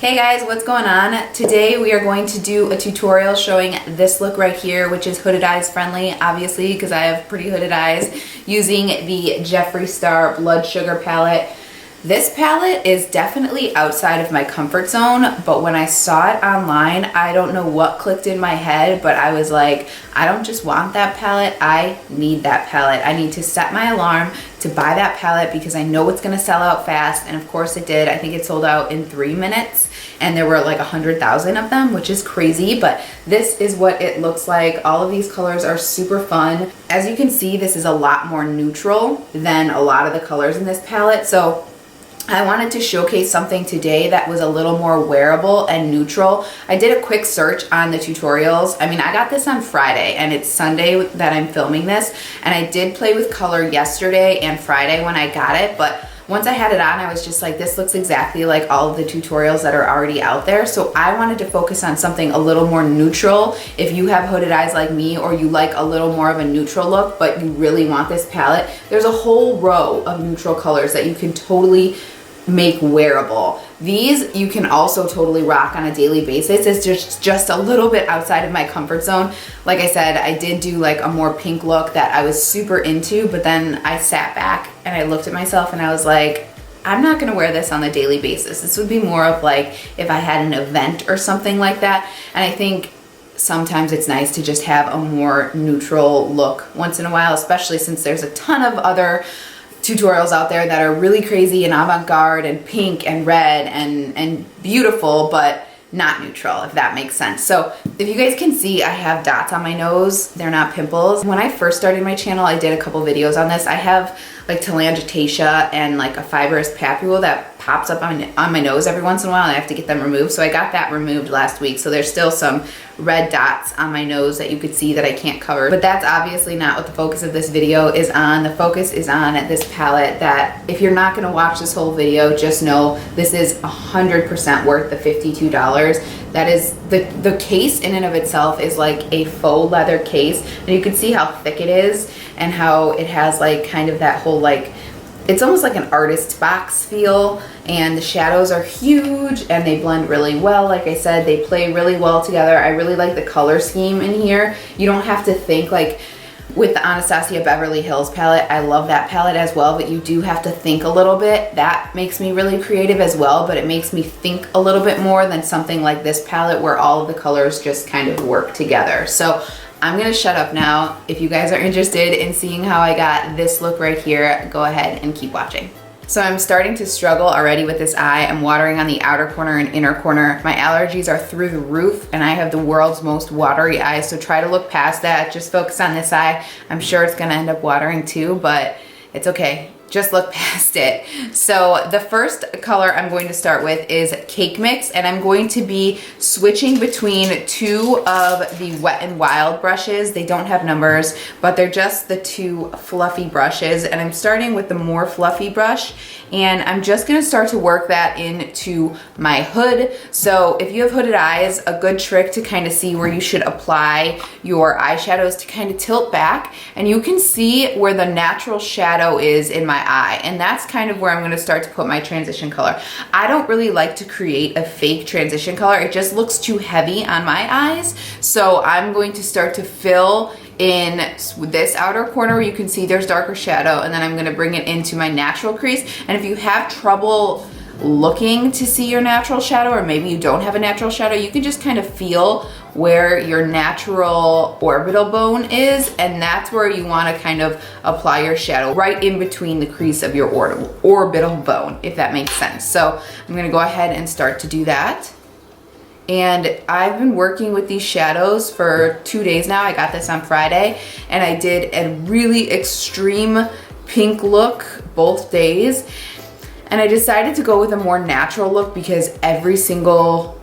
Hey guys, what's going on? Today we are going to do a tutorial showing this look right here, which is hooded eyes friendly, obviously, because I have pretty hooded eyes, using the Jeffree Star Blood Sugar palette. This palette is definitely outside of my comfort zone, but when I saw it online, I don't know what clicked in my head, but I was like, I don't just want that palette, I need that palette. I need to set my alarm to buy that palette because I know it's gonna sell out fast, and of course it did. I think it sold out in 3 minutes, and there were like 100,000 of them, which is crazy, but this is what it looks like. All of these colors are super fun. As you can see, this is a lot more neutral than a lot of the colors in this palette, so I wanted to showcase something today that was a little more wearable and neutral. I did a quick search on the tutorials. I mean, I got this on Friday and it's Sunday that I'm filming this, and I did play with color yesterday and Friday when I got it, but once I had it on, I was just like, this looks exactly like all of the tutorials that are already out there. So I wanted to focus on something a little more neutral. If you have hooded eyes like me, or you like a little more of a neutral look, but you really want this palette, there's a whole row of neutral colors that you can totally make wearable. These you can also totally rock on a daily basis. It's just a little bit outside of my comfort zone. Like I said, I did do like a more pink look that I was super into, but then I sat back and I looked at myself and I was like, I'm not gonna wear this on a daily basis. This would be more of like if I had an event or something like that. And I think sometimes it's nice to just have a more neutral look once in a while, especially since there's a ton of other tutorials out there that are really crazy and avant-garde and pink and red and beautiful, but not neutral, if that makes sense. So if you guys can see, I have dots on my nose. They're not pimples. When I first started my channel, I did a couple videos on this. I have like telangiectasia and like a fibrous papule that pops up on my nose every once in a while, and I have to get them removed. So I got that removed last week. So there's still some red dots on my nose that you could see that I can't cover. But that's obviously not what the focus of this video is on. The focus is on this palette that if you're not gonna watch this whole video, just know this is 100% worth the $52. That is, the case in and of itself is like a faux leather case, and you can see how thick it is and how it has like kind of that whole like, it's almost like an artist box feel, and the shadows are huge and they blend really well. Like I said, they play really well together. I really like the color scheme in here. You don't have to think like with the Anastasia Beverly Hills palette. I love that palette as well, but you do have to think a little bit. That makes me really creative as well, but it makes me think a little bit more than something like this palette where all of the colors just kind of work together. So I'm gonna shut up now. If you guys are interested in seeing how I got this look right here, go ahead and keep watching. So I'm starting to struggle already with this eye. I'm watering on the outer corner and inner corner. My allergies are through the roof and I have the world's most watery eyes, so try to look past that. Just focus on this eye. I'm sure it's gonna end up watering too, but it's okay. Just look past it. So the first color I'm going to start with is Cake Mix, and I'm going to be switching between two of the Wet n Wild brushes. They don't have numbers, but they're just the two fluffy brushes, and I'm starting with the more fluffy brush, and I'm just gonna start to work that into my hood. So if you have hooded eyes, a good trick to kind of see where you should apply your eyeshadows to kind of tilt back, and you can see where the natural shadow is in my eye, and that's kind of where I'm going to start to put my transition color. I don't really like to create a fake transition color. It just looks too heavy on my eyes, so I'm going to start to fill in this outer corner where you can see there's darker shadow, and then I'm going to bring it into my natural crease. And if you have trouble looking to see your natural shadow, or maybe you don't have a natural shadow, you can just kind of feel where your natural orbital bone is, and that's where you want to kind of apply your shadow, right in between the crease of your orbital bone, if that makes sense. So I'm going to go ahead and start to do that. And I've been working with these shadows for 2 days now. I got this on Friday, and I did a really extreme pink look both days. And I decided to go with a more natural look because every single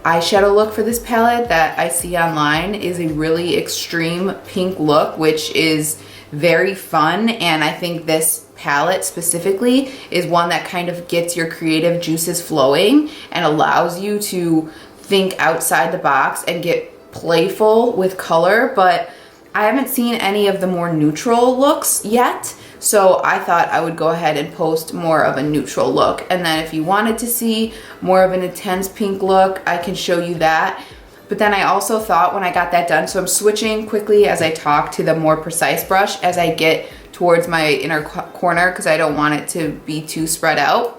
eyeshadow look for this palette that I see online is a really extreme pink look, which is very fun. And I think this palette specifically is one that kind of gets your creative juices flowing and allows you to think outside the box and get playful with color. But I haven't seen any of the more neutral looks yet. So I thought I would go ahead and post more of a neutral look. And then if you wanted to see more of an intense pink look, I can show you that. But then I also thought when I got that done, so I'm switching quickly as I talk to the more precise brush as I get towards my inner corner because I don't want it to be too spread out.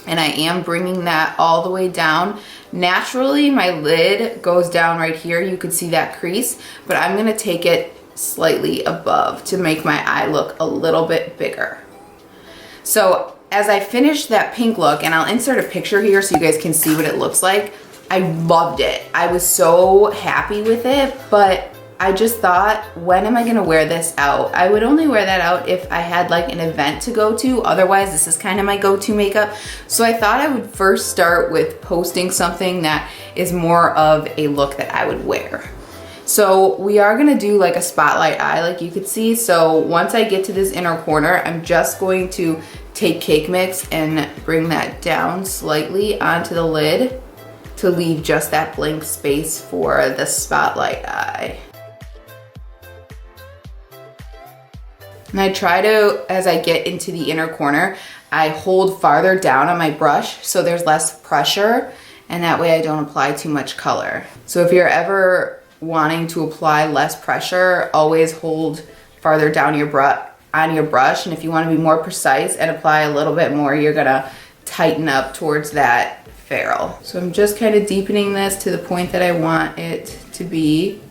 And I am bringing that all the way down. Naturally, my lid goes down right here. You could see that crease, but I'm gonna take it slightly above to make my eye look a little bit bigger. So as I finish that pink look, and I'll insert a picture here so you guys can see what it looks like, I loved it. I was so happy with it, but I just thought, when am I gonna wear this out? I would only wear that out if I had like an event to go to. Otherwise, this is kind of my go-to makeup. So I thought I would first start with posting something that is more of a look that I would wear. So we are gonna do like a spotlight eye, like you could see. So once I get to this inner corner, I'm just going to take cake mix and bring that down slightly onto the lid to leave just that blank space for the spotlight eye. And I try to, as I get into the inner corner, I hold farther down on my brush so there's less pressure, and that way I don't apply too much color. So if you're ever wanting to apply less pressure, always hold farther down on your brush, and if you want to be more precise and apply a little bit more, you're gonna tighten up towards that ferrule. So I'm just kind of deepening this to the point that I want it to be.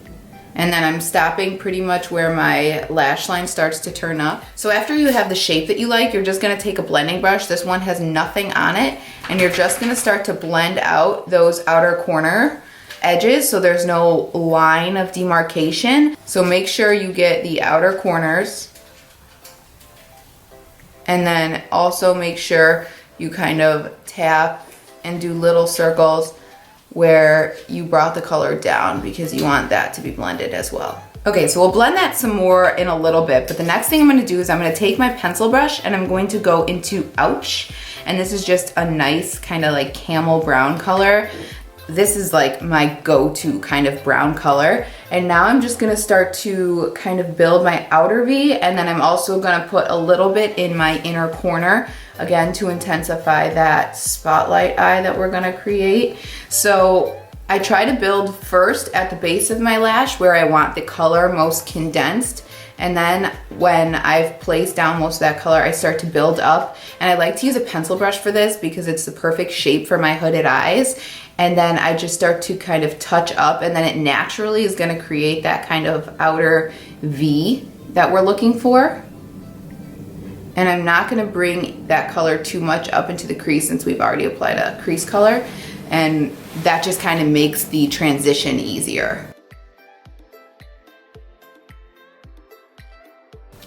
And then I'm stopping pretty much where my lash line starts to turn up. So after you have the shape that you like, you're just gonna take a blending brush. This one has nothing on it. And you're just gonna start to blend out those outer corner edges so there's no line of demarcation. So make sure you get the outer corners. And then also make sure you kind of tap and do little circles where you brought the color down because you want that to be blended as well. Okay, so we'll blend that some more in a little bit, but the next thing I'm gonna do is I'm gonna take my pencil brush and I'm going to go into Ouch. And this is just a nice kind of like camel brown color. This is like my go-to kind of brown color. And now I'm just gonna start to kind of build my outer V, and then I'm also gonna put a little bit in my inner corner, again, to intensify that spotlight eye that we're gonna create. So I try to build first at the base of my lash where I want the color most condensed. And then when I've placed down most of that color, I start to build up. And I like to use a pencil brush for this because it's the perfect shape for my hooded eyes. And then I just start to kind of touch up, and then it naturally is gonna create that kind of outer V that we're looking for. And I'm not gonna bring that color too much up into the crease since we've already applied a crease color. And that just kind of makes the transition easier.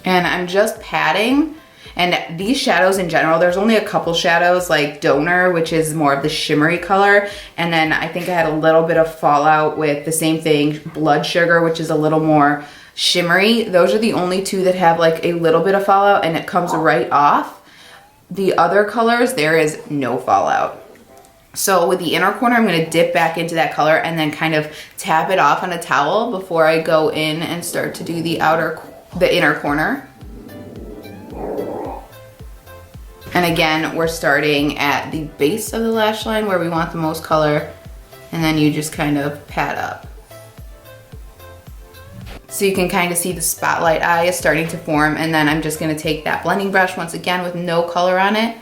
And I'm just patting. And these shadows in general, there's only a couple shadows like Donor, which is more of the shimmery color. And then I think I had a little bit of fallout with the same thing, Blood Sugar, which is a little more shimmery. Those are the only two that have like a little bit of fallout and it comes right off. The other colors, there is no fallout. So with the inner corner, I'm gonna dip back into that color and then kind of tap it off on a towel before I go in and start to do the inner corner. And again, we're starting at the base of the lash line where we want the most color, and then you just kind of pat up. So you can kind of see the spotlight eye is starting to form, and then I'm just gonna take that blending brush once again with no color on it.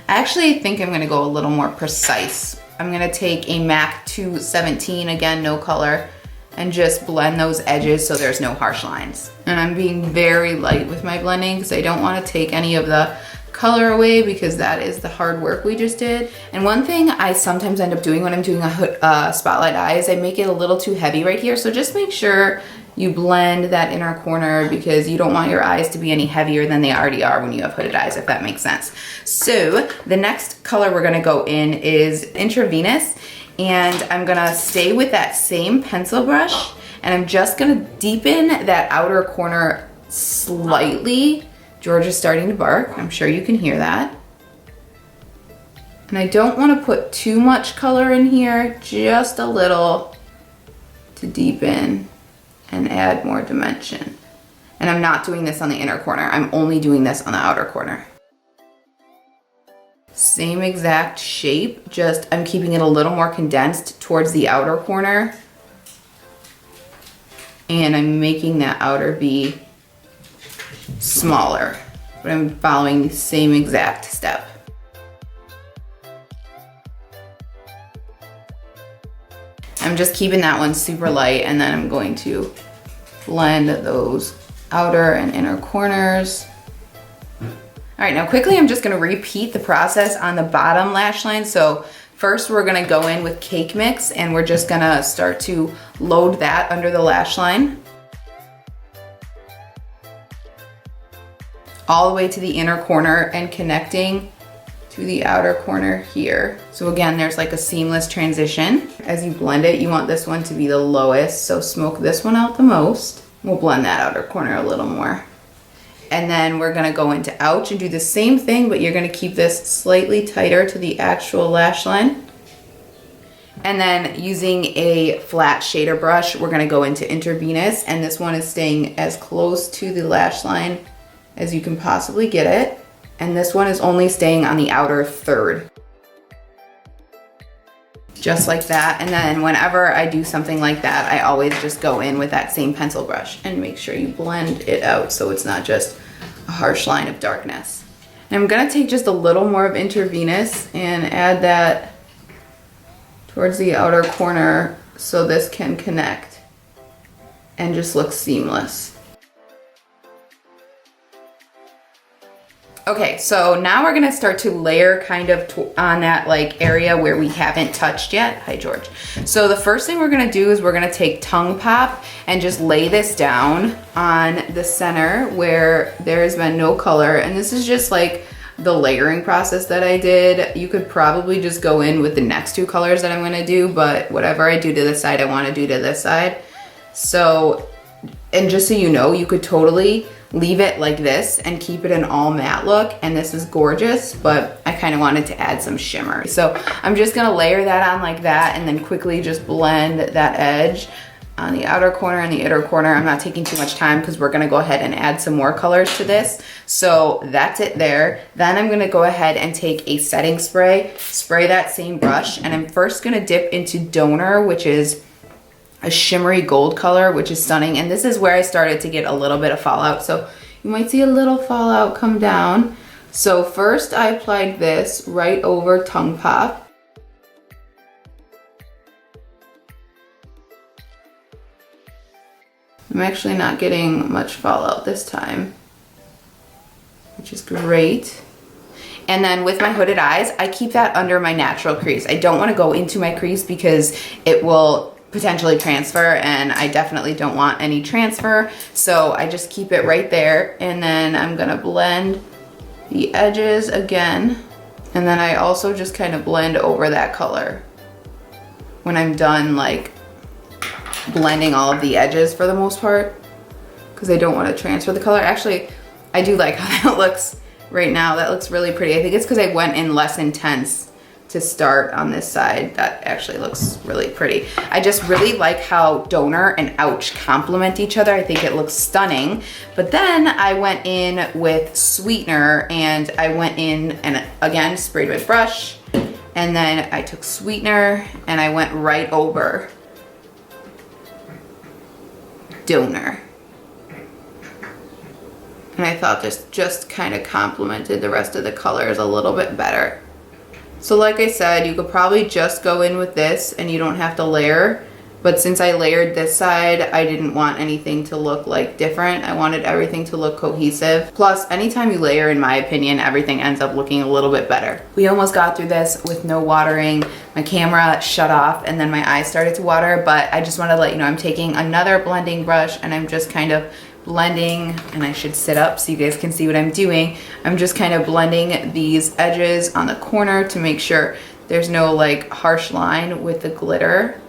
I actually think I'm gonna go a little more precise. I'm gonna take a MAC 217, again, no color, and just blend those edges so there's no harsh lines. And I'm being very light with my blending because I don't wanna take any of the color away because that is the hard work we just did. And one thing I sometimes end up doing when I'm doing a spotlight eye is I make it a little too heavy right here. So just make sure you blend that inner corner because you don't want your eyes to be any heavier than they already are when you have hooded eyes, if that makes sense. So the next color we're gonna go in is Intravenous, and I'm gonna stay with that same pencil brush, and I'm just gonna deepen that outer corner slightly. George is starting to bark. I'm sure you can hear that. And I don't want to put too much color in here, just a little to deepen and add more dimension. And And I'm not doing this on the inner corner. I'm only doing this on the outer corner. Same exact shape, just I'm keeping it a little more condensed towards the outer corner. And I'm making that outer be smaller, but I'm following the same exact step. I'm just keeping that one super light, and then I'm going to blend those outer and inner corners. All right, now quickly I'm just gonna repeat the process on the bottom lash line. So first we're gonna go in with Cake Mix, and we're just gonna start to load that under the lash line. All the way to the inner corner and connecting to the outer corner here. So again, there's like a seamless transition. As you blend it, you want this one to be the lowest, so smoke this one out the most. We'll blend that outer corner a little more. And then we're gonna go into Ouch and do the same thing, but you're gonna keep this slightly tighter to the actual lash line. And then using a flat shader brush, we're gonna go into Intravenous, and this one is staying as close to the lash line as you can possibly get it. And this one is only staying on the outer third. Just like that. And then whenever I do something like that, I always just go in with that same pencil brush and make sure you blend it out so it's not just a harsh line of darkness. And I'm gonna take just a little more of Intravenous and add that towards the outer corner so this can connect and just look seamless. Okay, so now we're gonna start to layer kind of on that like area where we haven't touched yet. Hi, George. So the first thing we're gonna do is we're gonna take Tongue Pop and just lay this down on the center where there has been no color. And this is just like the layering process that I did. You could probably just go in with the next two colors that I'm gonna do, but whatever I do to this side, I wanna do to this side. So, and just so you know, you could totally leave it like this and keep it an all matte look, and this is gorgeous, but I kind of wanted to add some shimmer. So I'm just gonna layer that on like that and then quickly just blend that edge on the outer corner and the inner corner. I'm not taking too much time because we're gonna go ahead and add some more colors to this. So that's it there. Then I'm gonna go ahead and take a setting spray, spray that same brush, and I'm first gonna dip into Donor, which is a shimmery gold color, which is stunning. And this is where I started to get a little bit of fallout. So you might see a little fallout come down. So first I applied this right over Tongue Pop. I'm actually not getting much fallout this time, which is great. And then with my hooded eyes, I keep that under my natural crease. I don't want to go into my crease because it will potentially transfer, and I definitely don't want any transfer. So I just keep it right there, and then I'm gonna blend the edges again. And then I also just kind of blend over that color when I'm done like blending all of the edges for the most part, because I don't want to transfer the color. Actually, I do like how that looks right now. That looks really pretty. I think it's because I went in less intense to start on this side. That actually looks really pretty. I just really like how Donor and Ouch complement each other. I think it looks stunning. But then I went in with Sweetener, and I went in and again sprayed with brush, and then I took Sweetener and I went right over Donor. And I thought this just kind of complemented the rest of the colors a little bit better. So like I said, you could probably just go in with this and you don't have to layer. But since I layered this side, I didn't want anything to look like different. I wanted everything to look cohesive. Plus, anytime you layer, in my opinion, everything ends up looking a little bit better. We almost got through this with no watering. My camera shut off and then my eyes started to water, but I just wanted to let you know I'm taking another blending brush and I'm just kind of blending, and I should sit up so you guys can see what I'm doing. I'm just kind of blending these edges on the corner to make sure there's no like harsh line with the glitter.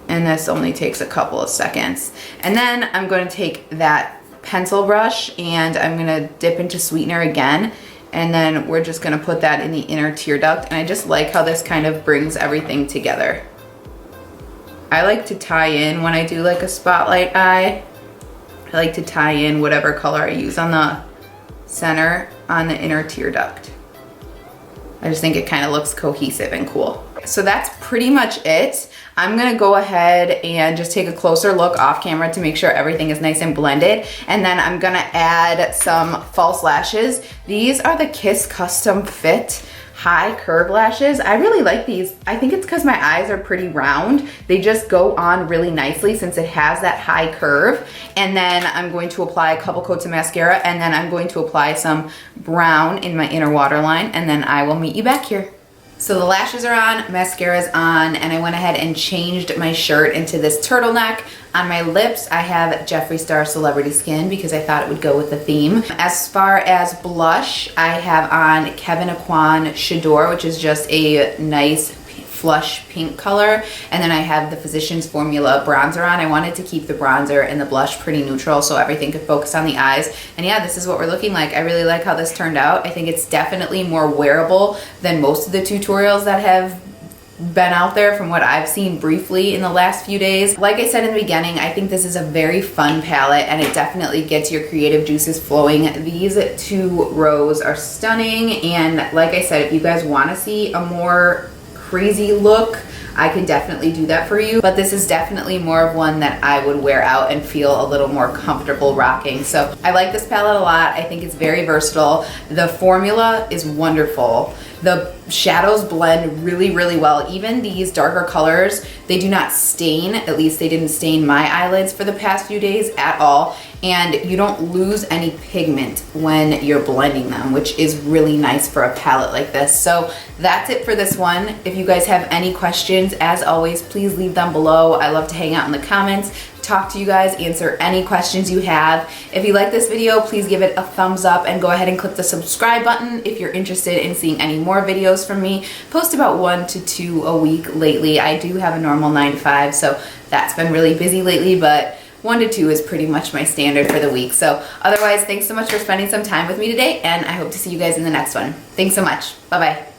And this only takes a couple of seconds. And then I'm going to take that pencil brush and I'm going to dip into Sweetener again. And then we're just going to put that in the inner tear duct. And I just like how this kind of brings everything together. I like to tie in when I do like a spotlight eye. like to tie in whatever color I use on the center on the inner tear duct. I just think it kind of looks cohesive and cool. So that's pretty much it. I'm gonna go ahead and just take a closer look off camera to make sure everything is nice and blended. And then I'm gonna add some false lashes. These are the Kiss Custom Fit high curve lashes. I really like these. I think it's because my eyes are pretty round. They just go on really nicely since it has that high curve. And then I'm going to apply a couple coats of mascara, and then I'm going to apply some brown in my inner waterline, and then I will meet you back here. So the lashes are on, mascara's on, and I went ahead and changed my shirt into this turtleneck. On my lips, I have Jeffree Star Celebrity Skin because I thought it would go with the theme. As far as blush, I have on Kevyn Aucoin Shadore, which is just a nice flush pink color. And then I have the Physicians Formula bronzer on. I wanted to keep the bronzer and the blush pretty neutral so everything could focus on the eyes. And yeah, this is what we're looking like. I really like how this turned out. I think it's definitely more wearable than most of the tutorials that have been out there from what I've seen briefly in the last few days. Like I said in the beginning, I think this is a very fun palette and it definitely gets your creative juices flowing. These two rows are stunning, and like I said, if you guys want to see a more crazy look, I can definitely do that for you, but this is definitely more of one that I would wear out and feel a little more comfortable rocking. So I like this palette a lot. I think it's very versatile. The formula is wonderful. The shadows blend really, really well. Even these darker colors, they do not stain. At least they didn't stain my eyelids for the past few days at all. And you don't lose any pigment when you're blending them, which is really nice for a palette like this. So that's it for this one. If you guys have any questions, as always, please leave them below. I love to hang out in the comments, talk to you guys, answer any questions you have. If you like this video, please give it a thumbs up and go ahead and click the subscribe button if you're interested in seeing any more videos from me. Post about 1 to 2 a week lately. I do have a normal 9 to 5, so that's been really busy lately, but 1 to 2 is pretty much my standard for the week. So otherwise, thanks so much for spending some time with me today, and I hope to see you guys in the next one. Thanks so much. Bye-bye.